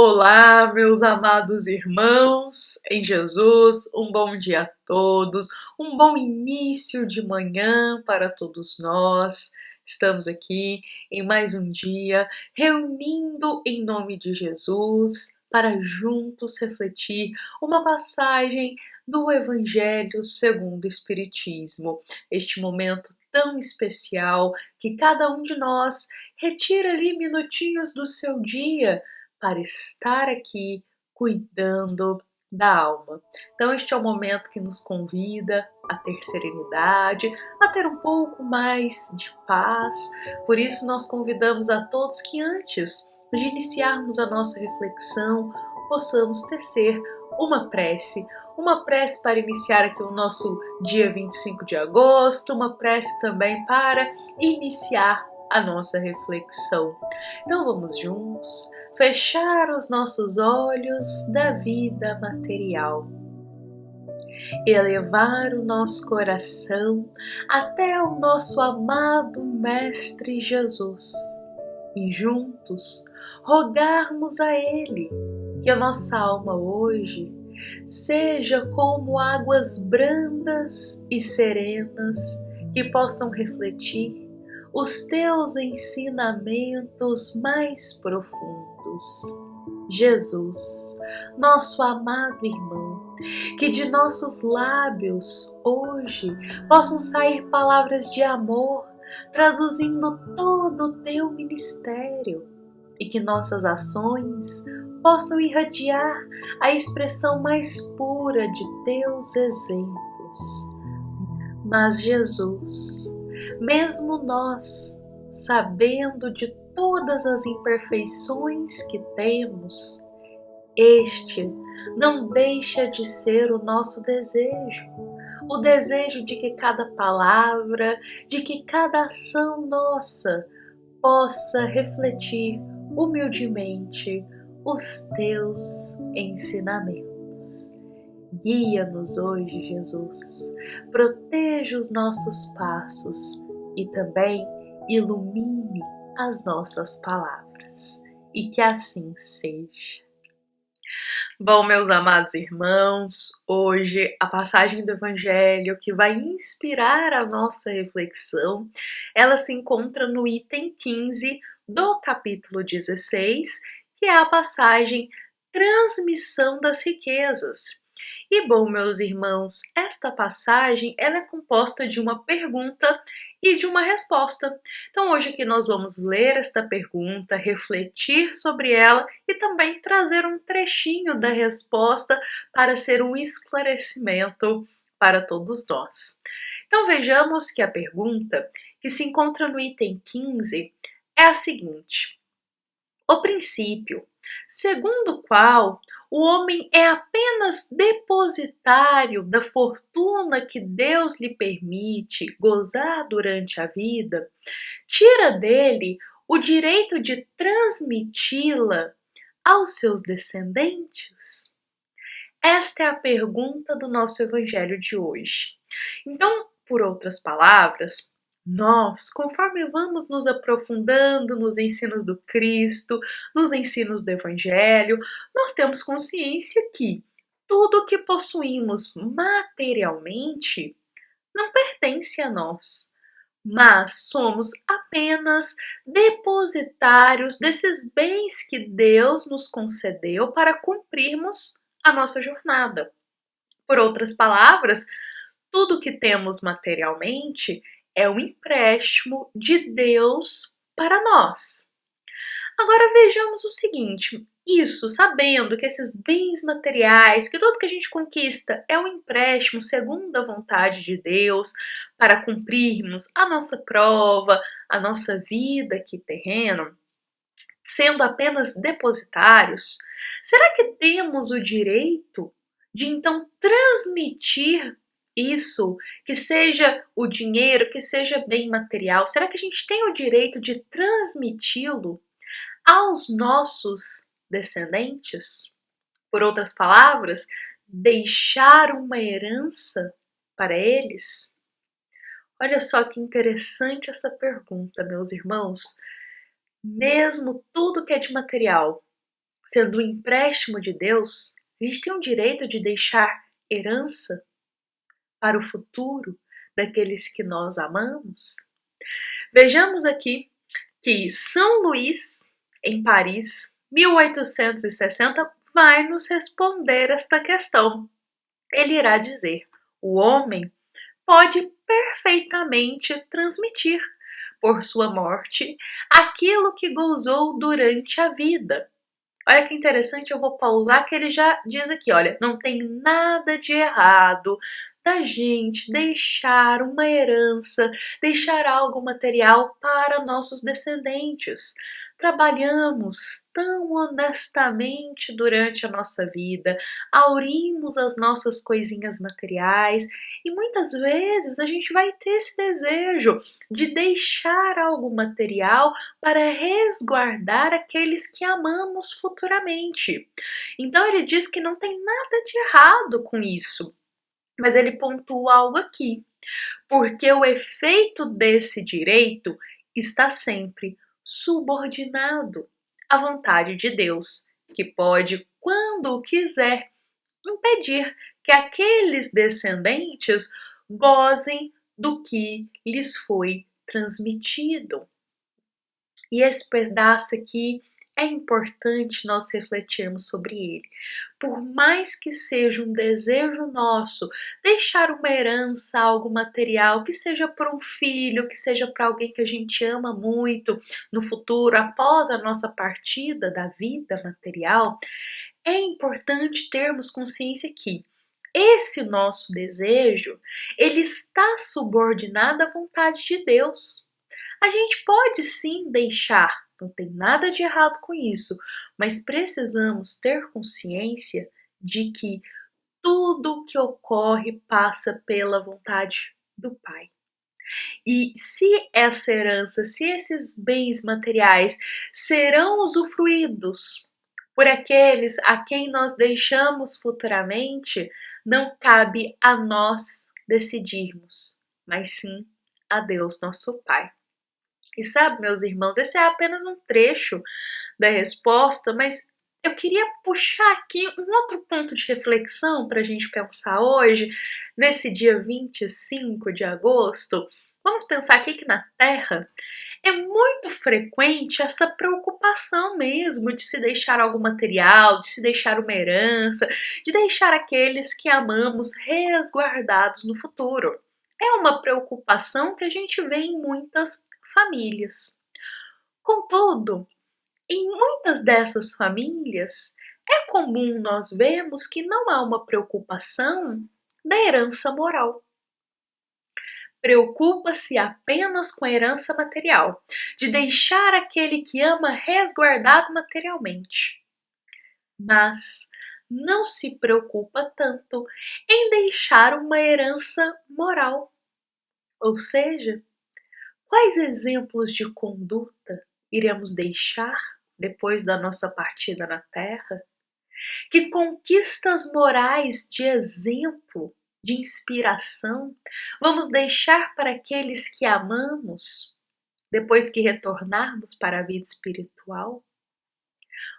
Olá, meus amados irmãos em Jesus, um bom dia a todos, um bom início de manhã para todos nós. Estamos aqui em mais um dia, reunindo em nome de Jesus para juntos refletir uma passagem do Evangelho segundo o Espiritismo. Este momento tão especial que cada um de nós retira ali minutinhos do seu dia para estar aqui cuidando da alma. Então este é o momento que nos convida a ter serenidade, a ter um pouco mais de paz. Por isso nós convidamos a todos que antes de iniciarmos a nossa reflexão, possamos tecer uma prece para iniciar aqui o nosso dia 25 de agosto, uma prece também para iniciar a nossa reflexão. Então vamos juntos fechar os nossos olhos da vida material, elevar o nosso coração até o nosso amado Mestre Jesus e juntos rogarmos a Ele que a nossa alma hoje seja como águas brandas e serenas que possam refletir os teus ensinamentos mais profundos. Jesus, nosso amado irmão, que de nossos lábios hoje possam sair palavras de amor, traduzindo todo o teu ministério, e que nossas ações possam irradiar a expressão mais pura de teus exemplos. Mas Jesus, mesmo nós, sabendo de todas as imperfeições que temos, este não deixa de ser o nosso desejo. O desejo de que cada palavra, de que cada ação nossa possa refletir humildemente os teus ensinamentos. Guia-nos hoje, Jesus, proteja os nossos passos e também ilumine as nossas palavras, e que assim seja. Bom, meus amados irmãos, hoje a passagem do Evangelho que vai inspirar a nossa reflexão, ela se encontra no item 15 do capítulo 16, que é a passagem Transmissão das Riquezas. E bom, meus irmãos, esta passagem ela é composta de uma pergunta e de uma resposta. Então hoje aqui nós vamos ler esta pergunta, refletir sobre ela e também trazer um trechinho da resposta para ser um esclarecimento para todos nós. Então vejamos que a pergunta, que se encontra no item 15, é a seguinte: o princípio, segundo o qual o homem é apenas depositário da fortuna que Deus lhe permite gozar durante a vida, tira dele o direito de transmiti-la aos seus descendentes? Esta é a pergunta do nosso evangelho de hoje. Então, por outras palavras, nós, conforme vamos nos aprofundando nos ensinos do Cristo, nos ensinos do Evangelho, nós temos consciência que tudo que possuímos materialmente não pertence a nós, mas somos apenas depositários desses bens que Deus nos concedeu para cumprirmos a nossa jornada. Por outras palavras, tudo que temos materialmente é um empréstimo de Deus para nós. Agora vejamos o seguinte: isso sabendo que esses bens materiais, que tudo que a gente conquista é um empréstimo segundo a vontade de Deus para cumprirmos a nossa prova, a nossa vida aqui terrena, sendo apenas depositários, será que temos o direito de então transmitir isso, que seja o dinheiro, que seja bem material? Será que a gente tem o direito de transmiti-lo aos nossos descendentes? Por outras palavras, deixar uma herança para eles? Olha só que interessante essa pergunta, meus irmãos. Mesmo tudo que é de material sendo um empréstimo de Deus, a gente tem o direito de deixar herança para o futuro daqueles que nós amamos? Vejamos aqui que São Luís, em Paris, 1860, vai nos responder esta questão. Ele irá dizer: o homem pode perfeitamente transmitir, por sua morte, aquilo que gozou durante a vida. Olha que interessante, eu vou pausar que ele já diz aqui, olha, não tem nada de errado da gente deixar uma herança, deixar algo material para nossos descendentes. Trabalhamos tão honestamente durante a nossa vida, aurimos as nossas coisinhas materiais e muitas vezes a gente vai ter esse desejo de deixar algo material para resguardar aqueles que amamos futuramente. Então ele diz que não tem nada de errado com isso, mas ele pontua algo aqui, porque o efeito desse direito está sempre subordinado à vontade de Deus, que pode, quando quiser, impedir que aqueles descendentes gozem do que lhes foi transmitido. E esse pedaço aqui é importante nós refletirmos sobre ele. Por mais que seja um desejo nosso deixar uma herança, algo material, que seja para um filho, que seja para alguém que a gente ama muito no futuro, após a nossa partida da vida material, é importante termos consciência que esse nosso desejo, ele está subordinado à vontade de Deus. A gente pode sim deixar, não tem nada de errado com isso, mas precisamos ter consciência de que tudo que ocorre passa pela vontade do Pai. E se essa herança, se esses bens materiais serão usufruídos por aqueles a quem nós deixamos futuramente, não cabe a nós decidirmos, mas sim a Deus, nosso Pai. E sabe, meus irmãos, esse é apenas um trecho da resposta, mas eu queria puxar aqui um outro ponto de reflexão para a gente pensar hoje, nesse dia 25 de agosto. Vamos pensar aqui que na Terra é muito frequente essa preocupação mesmo de se deixar algo material, de se deixar uma herança, de deixar aqueles que amamos resguardados no futuro. É uma preocupação que a gente vê em muitas famílias. Contudo, em muitas dessas famílias, é comum nós vermos que não há uma preocupação da herança moral. Preocupa-se apenas com a herança material, de deixar aquele que ama resguardado materialmente. Mas não se preocupa tanto em deixar uma herança moral. Ou seja, quais exemplos de conduta iremos deixar depois da nossa partida na Terra? Que conquistas morais de exemplo, de inspiração, vamos deixar para aqueles que amamos depois que retornarmos para a vida espiritual?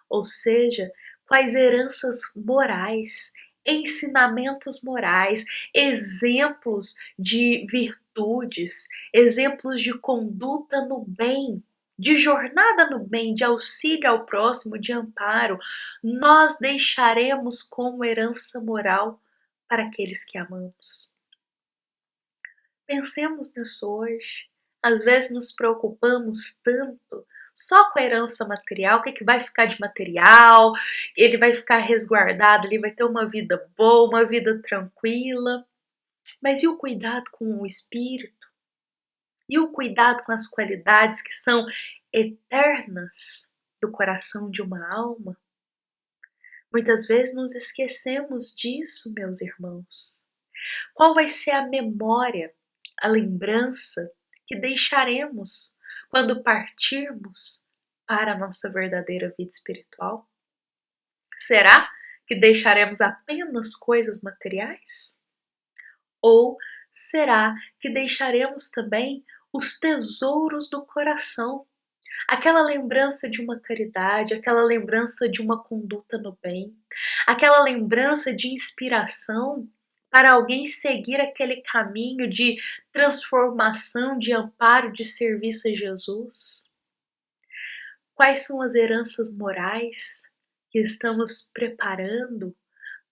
Ou seja, quais heranças morais, ensinamentos morais, exemplos de virtudes, exemplos de conduta no bem, de jornada no bem, de auxílio ao próximo, de amparo, nós deixaremos como herança moral para aqueles que amamos. Pensemos nisso hoje. Às vezes nos preocupamos tanto só com a herança material, o que vai ficar de material, ele vai ficar resguardado, ele vai ter uma vida boa, uma vida tranquila. Mas e o cuidado com o espírito? E o cuidado com as qualidades que são eternas do coração de uma alma? Muitas vezes nos esquecemos disso, meus irmãos. Qual vai ser a memória, a lembrança que deixaremos quando partirmos para a nossa verdadeira vida espiritual? Será que deixaremos apenas coisas materiais? Ou será que deixaremos também os tesouros do coração, aquela lembrança de uma caridade, aquela lembrança de uma conduta no bem, aquela lembrança de inspiração para alguém seguir aquele caminho de transformação, de amparo, de serviço a Jesus? Quais são as heranças morais que estamos preparando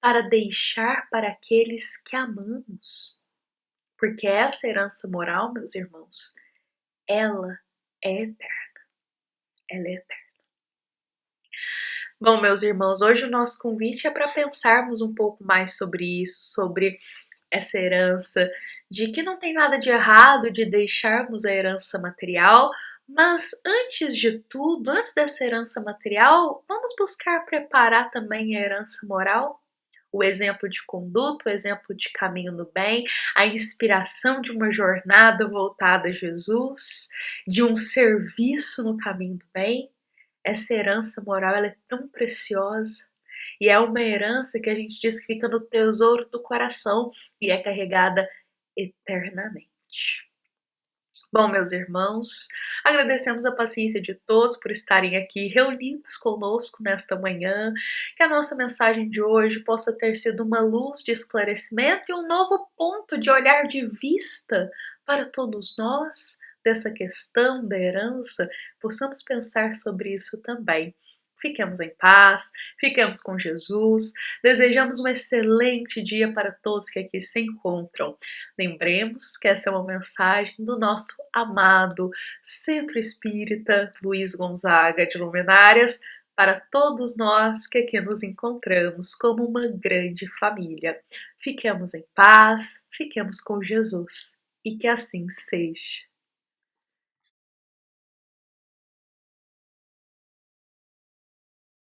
para deixar para aqueles que amamos? Porque essa herança moral, meus irmãos, ela é eterna. Ela é eterna. Bom, meus irmãos, hoje o nosso convite é para pensarmos um pouco mais sobre isso, sobre essa herança, de que não tem nada de errado de deixarmos a herança material, mas antes de tudo, antes dessa herança material, vamos buscar preparar também a herança moral? O exemplo de conduta, o exemplo de caminho no bem, a inspiração de uma jornada voltada a Jesus, de um serviço no caminho do bem. Essa herança moral ela é tão preciosa e é uma herança que a gente diz que fica no tesouro do coração e é carregada eternamente. Bom, meus irmãos, agradecemos a paciência de todos por estarem aqui reunidos conosco nesta manhã, que a nossa mensagem de hoje possa ter sido uma luz de esclarecimento e um novo ponto de olhar de vista para todos nós dessa questão da herança, possamos pensar sobre isso também. Fiquemos em paz, fiquemos com Jesus, desejamos um excelente dia para todos que aqui se encontram. Lembremos que essa é uma mensagem do nosso amado Centro Espírita Luiz Gonzaga de Luminárias para todos nós que aqui nos encontramos como uma grande família. Fiquemos em paz, fiquemos com Jesus e que assim seja.